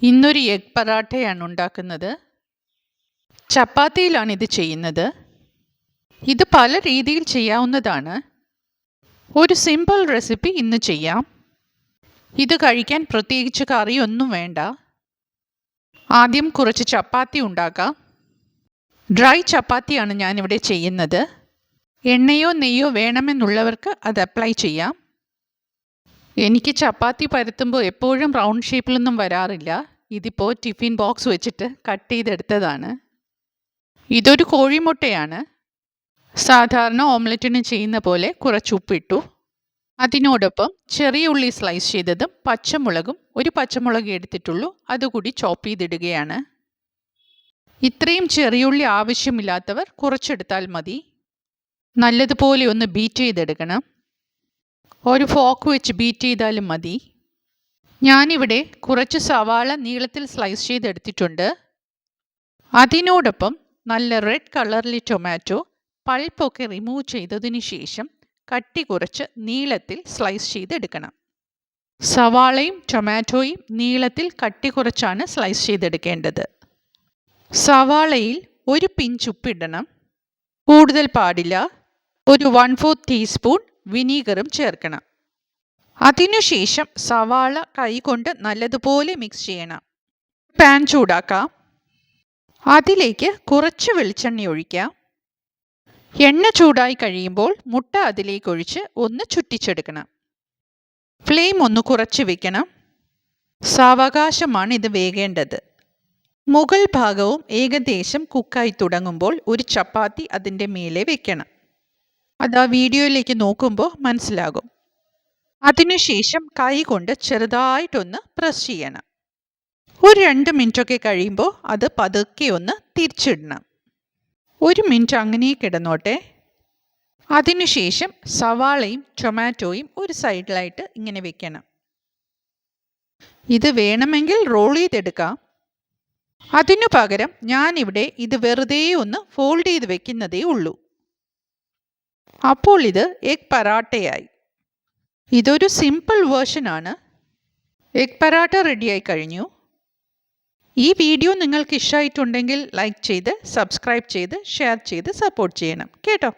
ഇന്നൊരു എഗ് പറാട്ടയാണ് ഉണ്ടാക്കുന്നത്. ചപ്പാത്തിയിലാണ് ഇത് ചെയ്യുന്നത്. ഇത് പല രീതിയിൽ ചെയ്യാവുന്നതാണ്. ഒരു സിമ്പിൾ റെസിപ്പി ഇന്ന് ചെയ്യാം. ഇത് കഴിക്കാൻ പ്രത്യേകിച്ച് കറിയൊന്നും വേണ്ട. ആദ്യം കുറച്ച് ചപ്പാത്തി ഉണ്ടാക്കാം. ഡ്രൈ ചപ്പാത്തിയാണ് ഞാനിവിടെ ചെയ്യുന്നത്. എണ്ണയോ നെയ്യോ വേണമെന്നുള്ളവർക്ക് അത് അപ്ലൈ ചെയ്യാം. എനിക്ക് ചപ്പാത്തി പരത്തുമ്പോൾ എപ്പോഴും റൗണ്ട് ഷേപ്പിലൊന്നും വരാറില്ല. ഇതിപ്പോൾ ടിഫിൻ ബോക്സ് വെച്ചിട്ട് കട്ട് ചെയ്തെടുത്തതാണ്. ഇതൊരു കോഴിമുട്ടയാണ്. സാധാരണ ഓംലെറ്റിന് ചെയ്യുന്ന പോലെ കുറച്ച് ഉപ്പിട്ടു. അതിനോടൊപ്പം ചെറിയ ഉള്ളി സ്ലൈസ് ചെയ്തതും പച്ചമുളകും, ഒരു പച്ചമുളക് എടുത്തിട്ടുള്ളൂ, അതുകൂടി ചോപ്പ് ചെയ്തിടുകയാണ്. ഇത്രയും ചെറിയുള്ളി ആവശ്യമില്ലാത്തവർ കുറച്ചെടുത്താൽ മതി. നല്ലതുപോലെ ഒന്ന് ബീറ്റ് ചെയ്തെടുക്കണം. ഒരു ഫോർക്ക് വെച്ച് ബീറ്റ് ചെയ്താലും മതി. ഞാനിവിടെ കുറച്ച് സവാള നീളത്തിൽ സ്ലൈസ് ചെയ്തെടുത്തിട്ടുണ്ട്. അതിനോടൊപ്പം നല്ല റെഡ് കളറിലെ ടൊമാറ്റോ പൾപ്പൊക്കെ റിമൂവ് ചെയ്തതിന് ശേഷം കട്ടി കുറച്ച് നീളത്തിൽ സ്ലൈസ് ചെയ്തെടുക്കണം. സവാളയും ടൊമാറ്റോയും നീളത്തിൽ കട്ടി കുറച്ചാണ് സ്ലൈസ് ചെയ്തെടുക്കേണ്ടത്. സവാളയിൽ ഒരു പിഞ്ച് ഉപ്പിടണം, കൂടുതൽ പാടില്ല. ഒരു 1/4 ടീസ്പൂൺ വിനീഗറും ചേർക്കണം. അതിനുശേഷം സവാള കൈകൊണ്ട് നല്ലതുപോലെ മിക്സ് ചെയ്യണം. പാൻ ചൂടാക്കാം. അതിലേക്ക് കുറച്ച് വെളിച്ചെണ്ണ ഒഴിക്കാം. എണ്ണ ചൂടായി കഴിയുമ്പോൾ മുട്ട അതിലേക്ക് ഒഴിച്ച് ഒന്ന് ചുറ്റിച്ചെടുക്കണം. ഫ്ലെയിം ഒന്ന് കുറച്ച് വെക്കണം. സാവകാശമാണ് ഇത് വേകേണ്ടത്. മുകൾ ഭാഗവും ഏകദേശം കുക്കായി തുടങ്ങുമ്പോൾ ഒരു ചപ്പാത്തി അതിൻ്റെ മേലെ വെക്കണം. അത് ആ വീഡിയോയിലേക്ക് നോക്കുമ്പോൾ മനസ്സിലാകും. അതിനുശേഷം കൈ കൊണ്ട് ചെറുതായിട്ടൊന്ന് പ്രസ് ചെയ്യണം. ഒരു 2 മിനിറ്റൊക്കെ കഴിയുമ്പോൾ അത് പതുക്കെ ഒന്ന് തിരിച്ചിടണം. 1 മിനിറ്റ് അങ്ങനെ കിടന്നോട്ടെ. അതിനുശേഷം സവാളയും ടൊമാറ്റോയും ഒരു സൈഡിലായിട്ട് ഇങ്ങനെ വെക്കണം. ഇത് വേണമെങ്കിൽ റോൾ ചെയ്തെടുക്കാം. അതിനു പകരം ഞാനിവിടെ ഇത് വെറുതെ ഒന്ന് ഫോൾഡ് ചെയ്ത് വെക്കുന്നതേ ഉള്ളൂ. അപ്പോൾ ഇത് എഗ് പറാട്ടയായി. ഇതൊരു സിമ്പിൾ വേർഷനാണ്. എഗ് പറാട്ട റെഡിയായി കഴിഞ്ഞു. ഈ വീഡിയോ നിങ്ങൾക്ക് ഇഷ്ടമായിട്ടുണ്ടെങ്കിൽ ലൈക്ക് ചെയ്ത്, സബ്സ്ക്രൈബ് ചെയ്ത്, ഷെയർ ചെയ്ത് സപ്പോർട്ട് ചെയ്യണം കേട്ടോ.